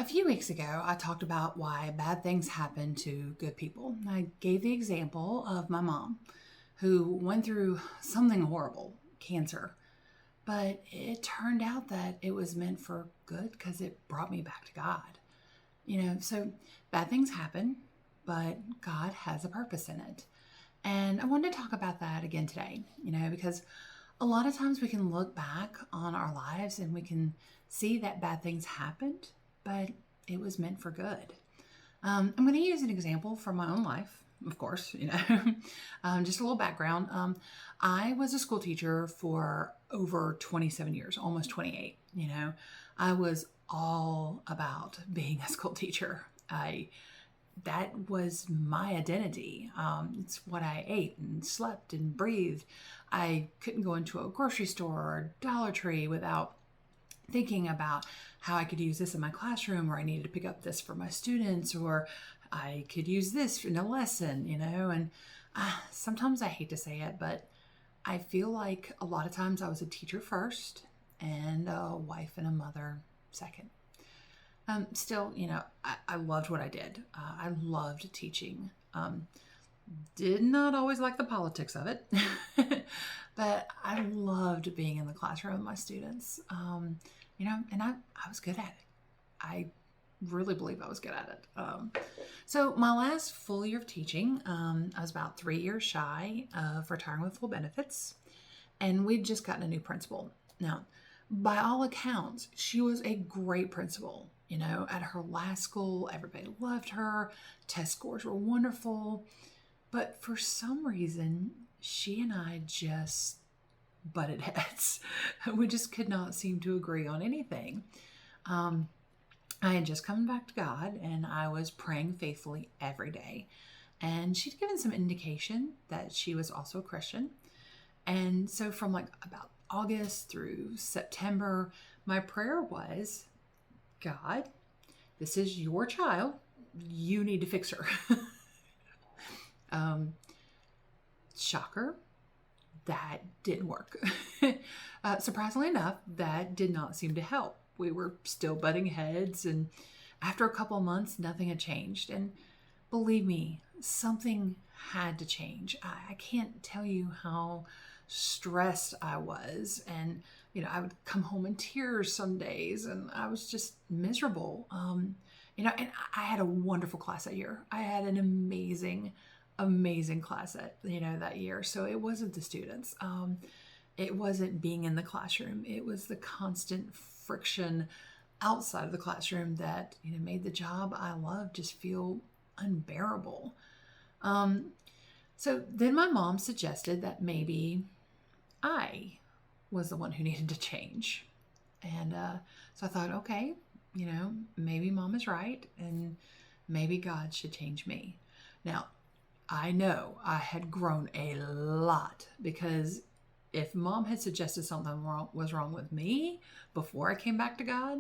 A few weeks ago, I talked about why bad things happen to good people. I gave the example of my mom, who went through something horrible, cancer, but it turned out that it was meant for good because it brought me back to God. So bad things happen, but God has a purpose in it. And I wanted to talk about that again today, because a lot of times we can look back on our lives and we can see that bad things happened, but it was meant for good. I'm going to use an example from my own life, of course, just a little background. I was a school teacher for over 27 years, almost 28. I was all about being a school teacher. That was my identity. It's what I ate and slept and breathed. I couldn't go into a grocery store or Dollar Tree without thinking about how I could use this in my classroom, or I needed to pick up this for my students, or I could use this in a lesson, and sometimes I hate to say it, but I feel like a lot of times I was a teacher first and a wife and a mother second. Still, I loved what I did. I loved teaching. Did not always like the politics of it, but I loved being in the classroom with my students. And I was good at it. I really believe I was good at it. So my last full year of teaching, I was about 3 years shy of retiring with full benefits, and we'd just gotten a new principal. Now, by all accounts, she was a great principal. At her last school, everybody loved her. Test scores were wonderful. But for some reason, she and I just butted heads. We just could not seem to agree on anything. I had just come back to God, and I was praying faithfully every day. And she'd given some indication that she was also a Christian. And so from about August through September, my prayer was, God, this is your child. You need to fix her. Shocker, that didn't work. Surprisingly enough, that did not seem to help. We were still butting heads, and after a couple of months, nothing had changed. And believe me, something had to change. I can't tell you how stressed I was, and I would come home in tears some days, and I was just miserable. And I had a wonderful class that year. I had an amazing class that year. So it wasn't the students. It wasn't being in the classroom. It was the constant friction outside of the classroom that made the job I loved just feel unbearable. So then my mom suggested that maybe I was the one who needed to change. And so I thought, okay, maybe mom is right, and maybe God should change me. Now, I know I had grown a lot, because if mom had suggested something was wrong with me before I came back to God,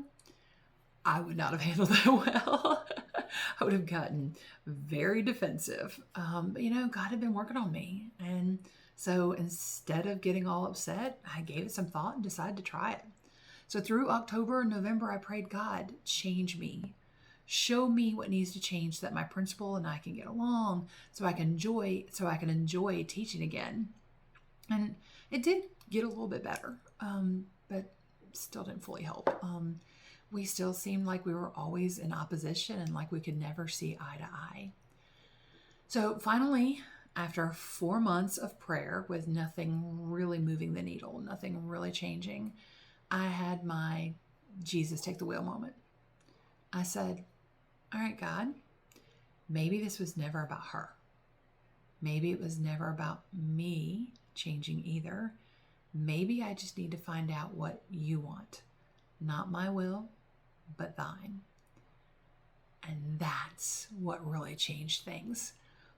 I would not have handled that well. I would have gotten very defensive. But God had been working on me. And so instead of getting all upset, I gave it some thought and decided to try it. So through October and November, I prayed, God, change me. Show me what needs to change so that my principal and I can get along, so I can enjoy teaching again. And it did get a little bit better, but still didn't fully help. We still seemed like we were always in opposition and like we could never see eye to eye. So finally, after 4 months of prayer with nothing really moving the needle, nothing really changing, I had my Jesus take the wheel moment. I said, all right, God, maybe this was never about her. Maybe it was never about me changing either. Maybe I just need to find out what you want. Not my will, but thine. And that's what really changed things.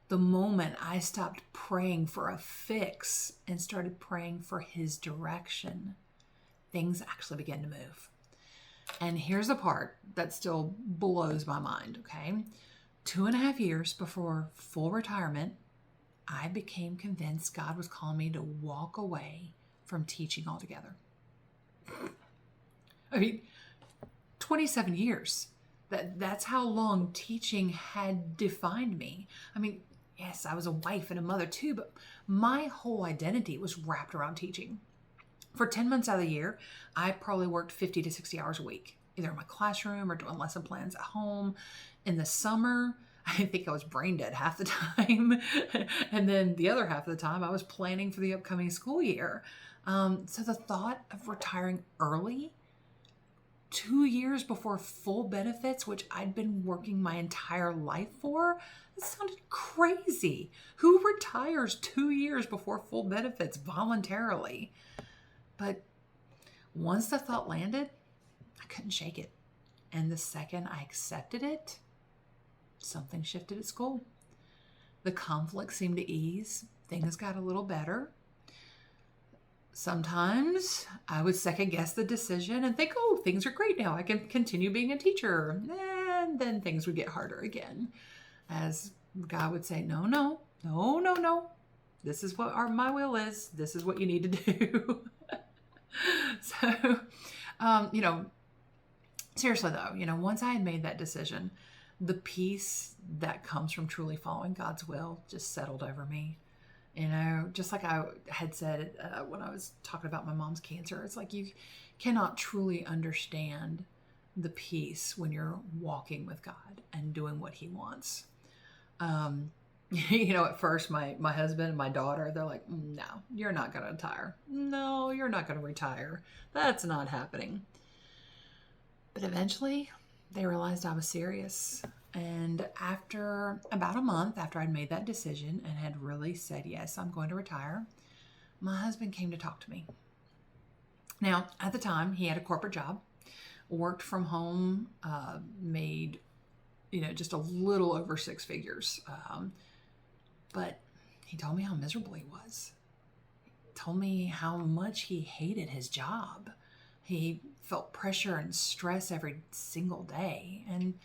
The moment I stopped praying for a fix and started praying for his direction, things actually began to move. And here's the part that still blows my mind, okay? 2.5 years before full retirement, I became convinced God was calling me to walk away from teaching altogether. I mean, 27 years. That's how long teaching had defined me. I mean, yes, I was a wife and a mother too, but my whole identity was wrapped around teaching. For 10 months out of the year, I probably worked 50 to 60 hours a week, either in my classroom or doing lesson plans at home. In the summer, I think I was brain dead half the time. And then the other half of the time, I was planning for the upcoming school year. So the thought of retiring early, 2 years before full benefits, which I'd been working my entire life for, that sounded crazy. Who retires 2 years before full benefits voluntarily? But once the thought landed, I couldn't shake it. And the second I accepted it, something shifted at school. The conflict seemed to ease. Things got a little better. Sometimes I would second guess the decision and think, oh, things are great now. I can continue being a teacher. And then things would get harder again. As God would say, no, no, no, no, no. This is what my will is. This is what you need to do. So, seriously though, once I had made that decision, the peace that comes from truly following God's will just settled over me. Just like I had said when I was talking about my mom's cancer, it's like you cannot truly understand the peace when you're walking with God and doing what He wants. At first my husband and my daughter, they're like, no, you're not going to retire. No, you're not going to retire. That's not happening. But eventually they realized I was serious. And after about a month after I'd made that decision and had really said, yes, I'm going to retire, my husband came to talk to me. Now, at the time, he had a corporate job, worked from home, made, just a little over six figures. But he told me how miserable he was. He told me how much he hated his job. He felt pressure and stress every single day. And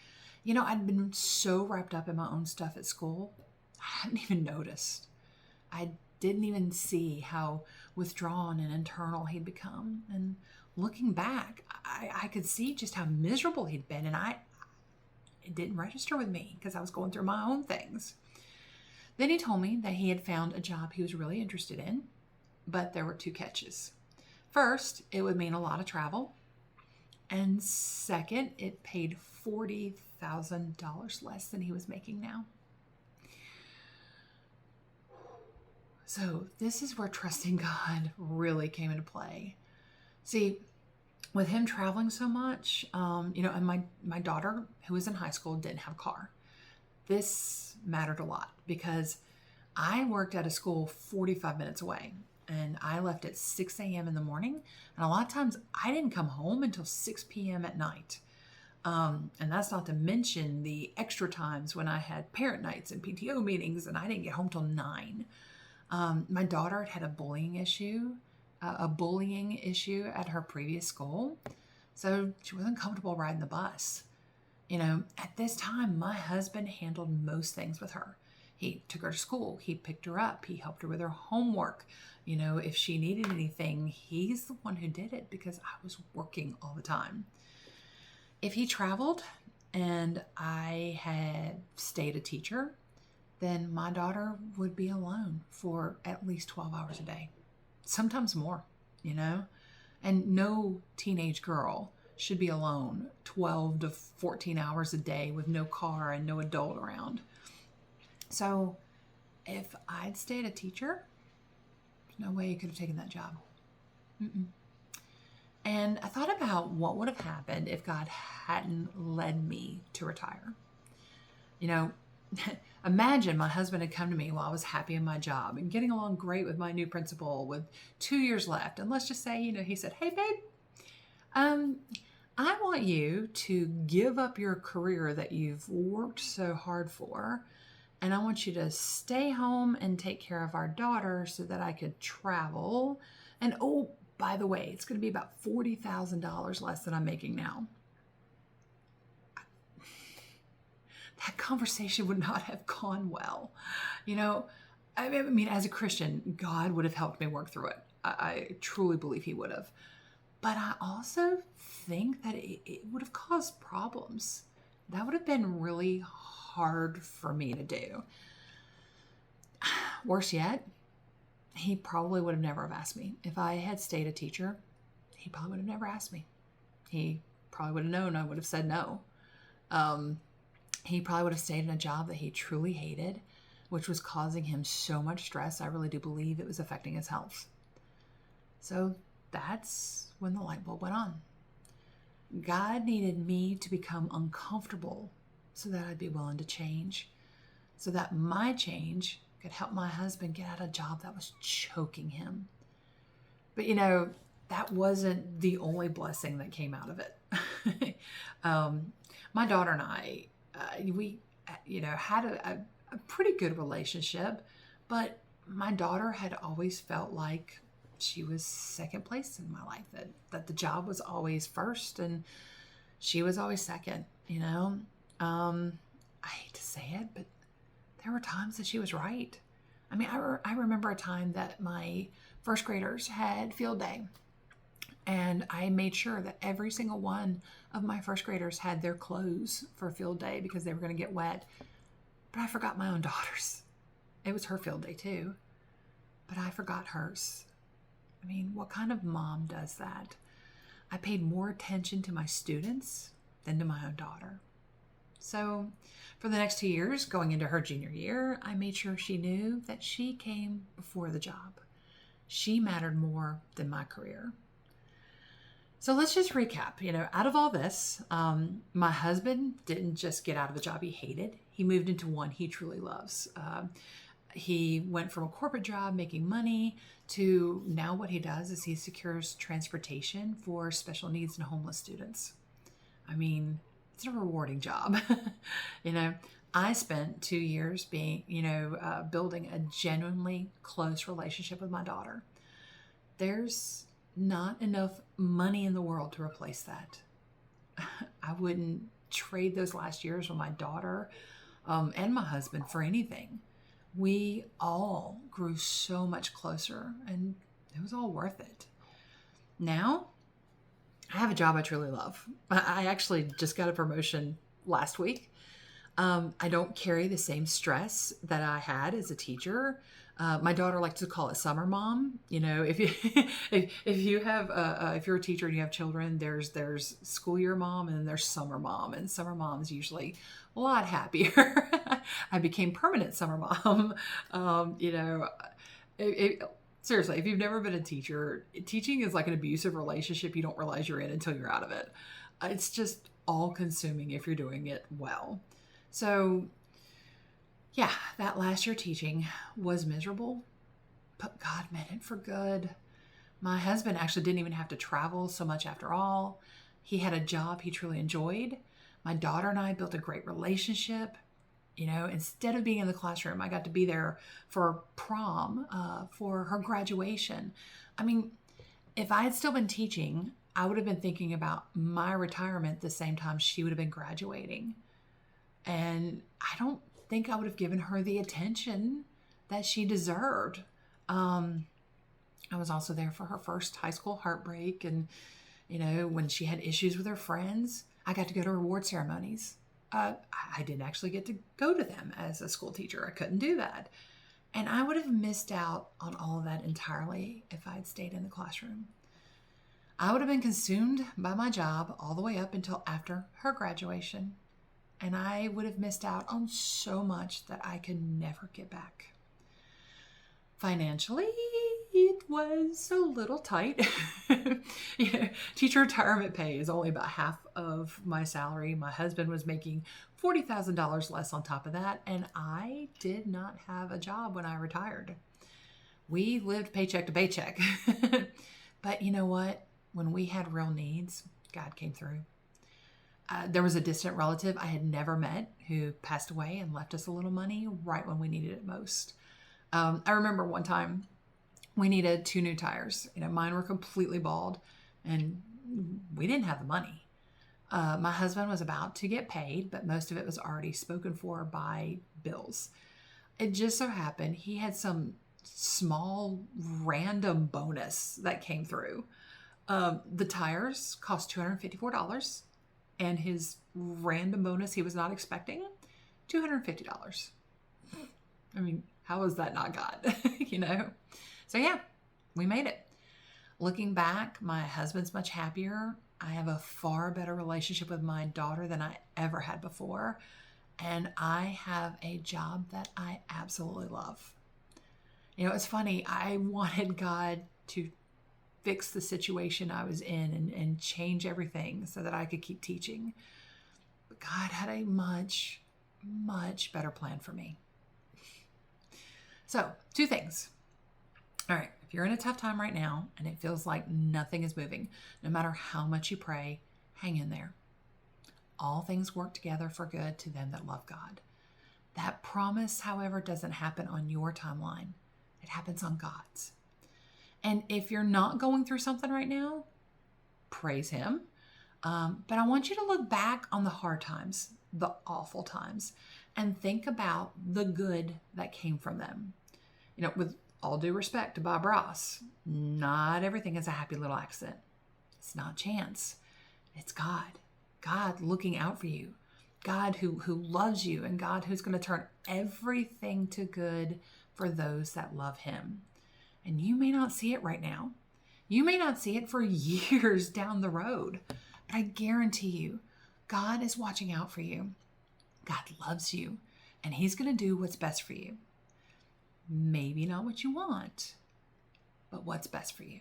I'd been so wrapped up in my own stuff at school, I hadn't even noticed. I didn't even see how withdrawn and internal he'd become. And looking back, I could see just how miserable he'd been. And it didn't register with me because I was going through my own things. Then he told me that he had found a job he was really interested in, but there were two catches. First, it would mean a lot of travel. And second, it paid $40,000 less than he was making now. So this is where trusting God really came into play. See, with him traveling so much, and my daughter, who was in high school, didn't have a car. This mattered a lot because I worked at a school 45 minutes away. And I left at 6 a.m. in the morning. And a lot of times I didn't come home until 6 p.m. at night. And that's not to mention the extra times when I had parent nights and PTO meetings and I didn't get home till 9. My daughter had a bullying issue at her previous school. So she wasn't comfortable riding the bus. At this time, my husband handled most things with her. He took her to school. He picked her up. He helped her with her homework. If she needed anything, he's the one who did it because I was working all the time. If he traveled and I had stayed a teacher, then my daughter would be alone for at least 12 hours a day, sometimes more, and no teenage girl should be alone 12 to 14 hours a day with no car and no adult around. So if I'd stayed a teacher, there's no way you could have taken that job. And I thought about what would have happened if God hadn't led me to retire. Imagine my husband had come to me while I was happy in my job and getting along great with my new principal with 2 years left. And let's just say, he said, hey, babe, I want you to give up your career that you've worked so hard for. And I want you to stay home and take care of our daughter so that I could travel. And oh, by the way, it's going to be about $40,000 less than I'm making now. That conversation would not have gone well. I mean, as a Christian, God would have helped me work through it. I truly believe He would have. But I also think that it would have caused problems. that would have been really hard for me to do. Worse yet, he probably would have never have asked me. If I had stayed a teacher, he probably would have never asked me. He probably would have known I would have said no. He probably would have stayed in a job that he truly hated, which was causing him so much stress. I really do believe it was affecting his health. So that's when the light bulb went on. God needed me to become uncomfortable so that I'd be willing to change, so that my change could help my husband get out of a job that was choking him. But that wasn't the only blessing that came out of it. My daughter and I, we had a pretty good relationship, but my daughter had always felt like she was second place in my life, that the job was always first and she was always second. I hate to say it, but there were times that she was right. I mean, I remember a time that my first graders had field day, and I made sure that every single one of my first graders had their clothes for field day because they were going to get wet. But I forgot my own daughter's. It was her field day too, but I forgot hers. I mean, what kind of mom does that? I paid more attention to my students than to my own daughter. So for the next 2 years, going into her junior year, I made sure she knew that she came before the job. She mattered more than my career. So let's just recap. Out of all this, my husband didn't just get out of a job he hated. He moved into one he truly loves. He went from a corporate job making money to now what he does is he secures transportation for special needs and homeless students. I mean, it's a rewarding job. I spent 2 years building a genuinely close relationship with my daughter. There's not enough money in the world to replace that. I wouldn't trade those last years with my daughter and my husband for anything. We all grew so much closer, and it was all worth it. Now, I have a job I truly love. I actually just got a promotion last week. I don't carry the same stress that I had as a teacher. My daughter likes to call it summer mom. If you if you're a teacher and you have children, there's school year mom and then there's summer mom, and summer mom is usually a lot happier. I became permanent summer mom. Seriously, if you've never been a teacher, teaching is like an abusive relationship you don't realize you're in until you're out of it. It's just all consuming if you're doing it well. So yeah, that last year teaching was miserable, but God meant it for good. My husband actually didn't even have to travel so much after all. He had a job he truly enjoyed. My daughter and I built a great relationship. Instead of being in the classroom, I got to be there for prom, for her graduation. I mean, if I had still been teaching, I would have been thinking about my retirement the same time she would have been graduating. And I don't think I would have given her the attention that she deserved. I was also there for her first high school heartbreak. And, when she had issues with her friends, I got to go to reward ceremonies. I didn't actually get to go to them as a school teacher. I couldn't do that. And I would have missed out on all of that entirely if I had stayed in the classroom. I would have been consumed by my job all the way up until after her graduation. And I would have missed out on so much that I could never get back. Financially, it was a little tight. Teacher retirement pay is only about half of my salary. My husband was making $40,000 less on top of that, and I did not have a job when I retired. We lived paycheck to paycheck. But you know what? When we had real needs, God came through. There was a distant relative I had never met who passed away and left us a little money right when we needed it most. I remember one time we needed 2 new tires. Mine were completely bald and we didn't have the money. My husband was about to get paid, but most of it was already spoken for by bills. It just so happened he had some small random bonus that came through. The tires cost $254. and his random bonus he was not expecting, $250. I mean, how is that not God? So yeah, we made it. Looking back, my husband's much happier. I have a far better relationship with my daughter than I ever had before. And I have a job that I absolutely love. It's funny. I wanted God to fix the situation I was in and change everything so that I could keep teaching. But God had a much, much better plan for me. So, 2 things. All right, if you're in a tough time right now and it feels like nothing is moving, no matter how much you pray, hang in there. All things work together for good to them that love God. That promise, however, doesn't happen on your timeline. It happens on God's. And if you're not going through something right now, praise Him. But I want you to look back on the hard times, the awful times, and think about the good that came from them. With all due respect to Bob Ross, not everything is a happy little accident. It's not chance. It's God. God looking out for you. God who loves you, and God who's going to turn everything to good for those that love Him. And you may not see it right now. You may not see it for years down the road. But I guarantee you, God is watching out for you. God loves you, and He's going to do what's best for you. Maybe not what you want, but what's best for you.